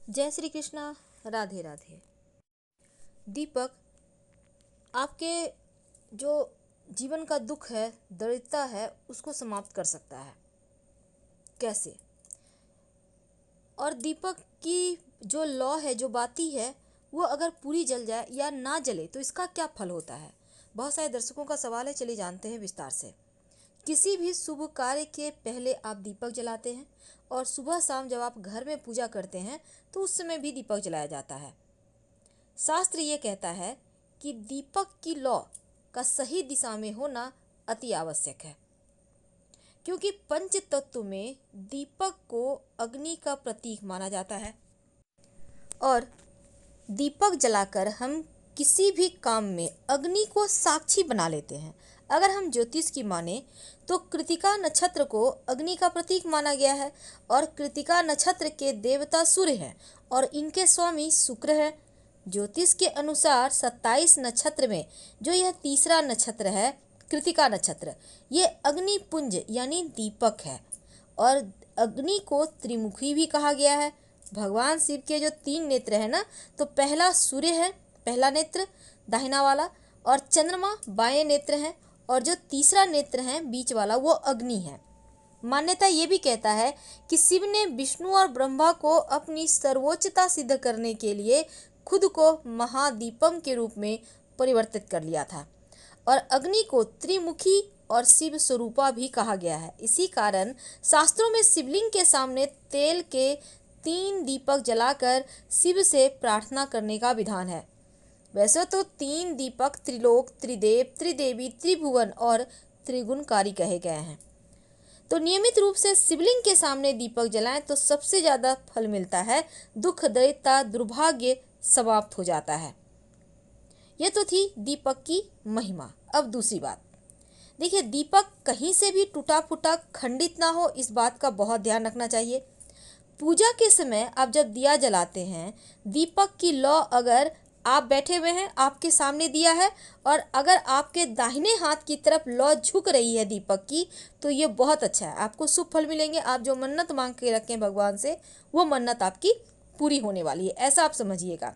जय श्री कृष्णा। राधे राधे। दीपक आपके जो जीवन का दुख है, दरिद्रता है, उसको समाप्त कर सकता है। कैसे? और दीपक की जो लौ है, जो बाती है, वो अगर पूरी जल जाए या ना जले तो इसका क्या फल होता है? बहुत सारे दर्शकों का सवाल है, चलिए जानते हैं विस्तार से। किसी भी शुभ कार्य के पहले आप दीपक जलाते हैं और सुबह शाम जब आप घर में पूजा करते हैं तो उस समय भी दीपक जलाया जाता है। शास्त्र ये कहता है कि दीपक की लौ का सही दिशा में होना अति आवश्यक है, क्योंकि पंच तत्व में दीपक को अग्नि का प्रतीक माना जाता है और दीपक जलाकर हम किसी भी काम में अग्नि को साक्षी बना लेते हैं। अगर हम ज्योतिष की माने तो कृतिका नक्षत्र को अग्नि का प्रतीक माना गया है और कृतिका नक्षत्र के देवता सूर्य हैं और इनके स्वामी शुक्र है। ज्योतिष के अनुसार 27 नक्षत्र में जो यह तीसरा नक्षत्र है, कृतिका नक्षत्र, ये अग्निपुंज यानी दीपक है और अग्नि को त्रिमुखी भी कहा गया है। भगवान शिव के जो 3 नेत्र है ना, तो पहला सूर्य है, पहला नेत्र दाहिना वाला, और चंद्रमा बाएं नेत्र है, और जो तीसरा नेत्र है बीच वाला वो अग्नि है। मान्यता ये भी कहता है कि शिव ने विष्णु और ब्रह्मा को अपनी सर्वोच्चता सिद्ध करने के लिए खुद को महादीपम के रूप में परिवर्तित कर लिया था और अग्नि को त्रिमुखी और शिव स्वरूपा भी कहा गया है। इसी कारण शास्त्रों में शिवलिंग के सामने तेल के 3 दीपक जलाकर शिव से प्रार्थना करने का विधान है। वैसे तो 3 दीपक त्रिलोक, त्रिदेव, त्रिदेवी, त्रिभुवन और त्रिगुणकारी कहे गए हैं। तो नियमित रूप से शिवलिंग के सामने दीपक जलाएं तो सबसे ज़्यादा फल मिलता है, दुख, दरिद्रता, दुर्भाग्य समाप्त हो जाता है। ये तो थी दीपक की महिमा। अब दूसरी बात देखिए, दीपक कहीं से भी टूटा फूटा खंडित ना हो, इस बात का बहुत ध्यान रखना चाहिए। पूजा के समय आप जब दिया जलाते हैं, दीपक की लौ अगर आप बैठे हुए हैं, आपके सामने दिया है और अगर आपके दाहिने हाथ की तरफ लौ झुक रही है दीपक की, तो ये बहुत अच्छा है, आपको शुभ फल मिलेंगे। आप जो मन्नत मांग के रखें भगवान से, वो मन्नत आपकी पूरी होने वाली है, ऐसा आप समझिएगा।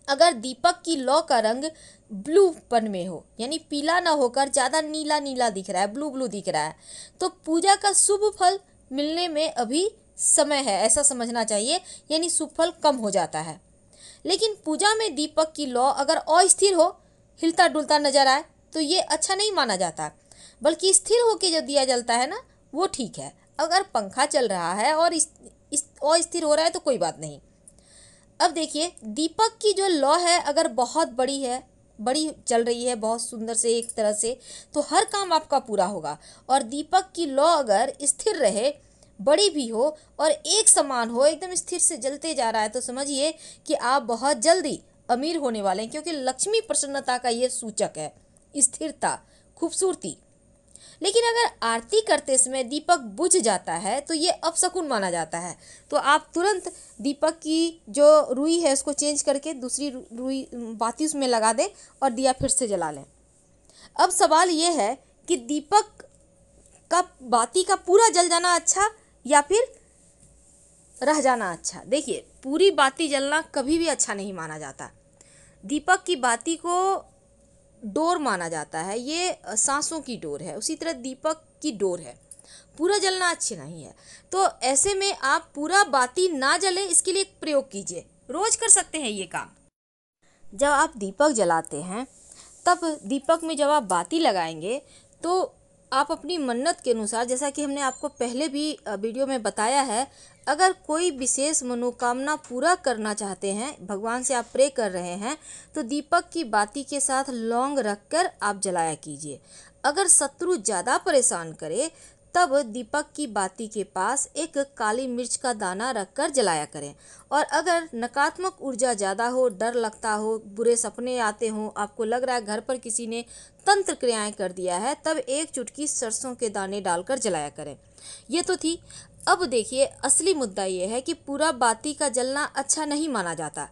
अगर दीपक की लौ का रंग ब्लू पन में हो, यानी पीला ना होकर ज़्यादा नीला नीला दिख रहा है, ब्लू ब्लू दिख रहा है, तो पूजा का शुभ फल मिलने में अभी समय है, ऐसा समझना चाहिए, यानी शुभ फल कम हो जाता है। लेकिन पूजा में दीपक की लौ अगर अस्थिर हो, हिलता डुलता नजर आए, तो ये अच्छा नहीं माना जाता, बल्कि स्थिर होकर जो दिया जलता है ना, वो ठीक है। अगर पंखा चल रहा है और अस्थिर हो रहा है तो कोई बात नहीं। अब देखिए, दीपक की जो लौ है अगर बहुत बड़ी है, बड़ी चल रही है बहुत सुंदर से एक तरह से, तो हर काम आपका पूरा होगा। और दीपक की लौ अगर स्थिर रहे, बड़ी भी हो और एक समान हो, एकदम स्थिर से जलते जा रहा है, तो समझिए कि आप बहुत जल्दी अमीर होने वाले हैं, क्योंकि लक्ष्मी प्रसन्नता का ये सूचक है, स्थिरता, खूबसूरती। लेकिन अगर आरती करते समय दीपक बुझ जाता है तो ये अपशकुन माना जाता है। तो आप तुरंत दीपक की जो रुई है उसको चेंज करके दूसरी रुई बाती उसमें लगा दें और दिया फिर से जला लें। अब सवाल ये है कि दीपक का बाती का पूरा जल जाना अच्छा या फिर रह जाना अच्छा? देखिए, पूरी बाती जलना कभी भी अच्छा नहीं माना जाता। दीपक की बाती को डोर माना जाता है, ये सांसों की डोर है, उसी तरह दीपक की डोर है, पूरा जलना अच्छी नहीं है। तो ऐसे में आप पूरा बाती ना जले, इसके लिए एक प्रयोग कीजिए, रोज कर सकते हैं ये काम। जब आप दीपक जलाते हैं, तब दीपक में जब आप बाती लगाएंगे तो आप अपनी मन्नत के अनुसार, जैसा कि हमने आपको पहले भी वीडियो में बताया है, अगर कोई विशेष मनोकामना पूरा करना चाहते हैं, भगवान से आप प्रे कर रहे हैं, तो दीपक की बाती के साथ लौंग रखकर आप जलाया कीजिए। अगर शत्रु ज़्यादा परेशान करे, तब दीपक की बाती के पास एक काली मिर्च का दाना रखकर जलाया करें। और अगर नकारात्मक ऊर्जा ज़्यादा हो, डर लगता हो, बुरे सपने आते हों, आपको लग रहा है घर पर किसी ने तंत्र क्रियाएं कर दिया है, तब एक चुटकी सरसों के दाने डालकर जलाया करें। ये तो थी। अब देखिए, असली मुद्दा ये है कि पूरा बाती का जलना अच्छा नहीं माना जाता।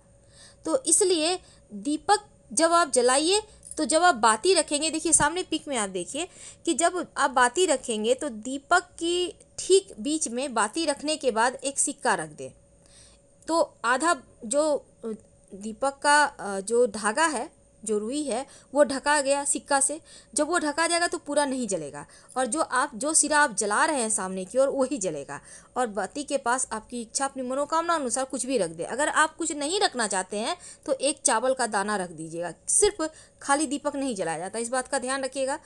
तो इसलिए दीपक जब आप जलाइए, तो जब आप बाती रखेंगे, देखिए सामने पिक में आप देखिए कि जब आप बाती रखेंगे तो दीपक की ठीक बीच में बाती रखने के बाद एक सिक्का रख दें। तो आधा जो दीपक का जो धागा है, जो रुई है, वो ढका गया सिक्का से। जब वो ढका जाएगा तो पूरा नहीं जलेगा, और जो सिरा आप जला रहे हैं सामने की ओर वही जलेगा। और बाती के पास आपकी इच्छा, अपनी मनोकामना अनुसार कुछ भी रख दे। अगर आप कुछ नहीं रखना चाहते हैं तो एक चावल का दाना रख दीजिएगा। सिर्फ खाली दीपक नहीं जलाया जाता, इस बात का ध्यान रखिएगा।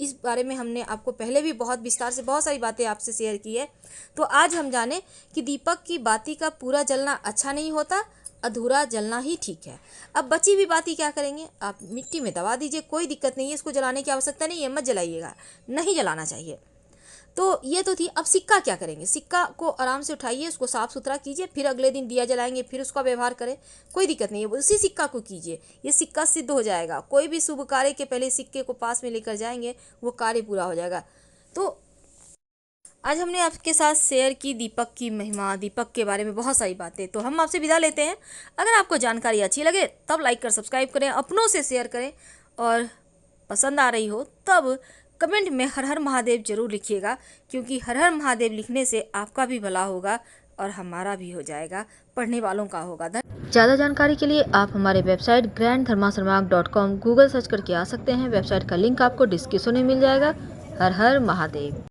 इस बारे में हमने आपको पहले भी बहुत विस्तार से बहुत सारी बातें आपसे शेयर की है। तो आज हम जाने कि दीपक की बाती का पूरा जलना अच्छा नहीं होता, अधूरा जलना ही ठीक है। अब बची हुई बाती क्या करेंगे, आप मिट्टी में दबा दीजिए, कोई दिक्कत नहीं है, इसको जलाने की आवश्यकता नहीं है, मत जलाइएगा, नहीं जलाना चाहिए। तो ये तो थी। अब सिक्का क्या करेंगे, सिक्का को आराम से उठाइए, उसको साफ़ सुथरा कीजिए, फिर अगले दिन दिया जलाएंगे, फिर उसका व्यवहार करें, कोई दिक्कत नहीं है, उसी सिक्का को कीजिए, ये सिक्का सिद्ध हो जाएगा। कोई भी शुभ कार्य के पहले सिक्के को पास में लेकर जाएंगे, वो कार्य पूरा हो जाएगा। तो आज हमने आपके साथ शेयर की दीपक की महिमा, दीपक के बारे में बहुत सारी बातें। तो हम आपसे विदा लेते हैं। अगर आपको जानकारी अच्छी लगे तब लाइक कर सब्सक्राइब करें, अपनों से शेयर करें, और पसंद आ रही हो तब कमेंट में हर हर महादेव जरूर लिखिएगा, क्योंकि हर हर महादेव लिखने से आपका भी भला होगा और हमारा भी हो जाएगा, पढ़ने वालों का होगा। ज़्यादा जानकारी के लिए आप हमारे वेबसाइट granddharmasarmak.com गूगल सर्च करके आ सकते हैं। वेबसाइट का लिंक आपको डिस्क्रिप्शन में मिल जाएगा। हर हर महादेव।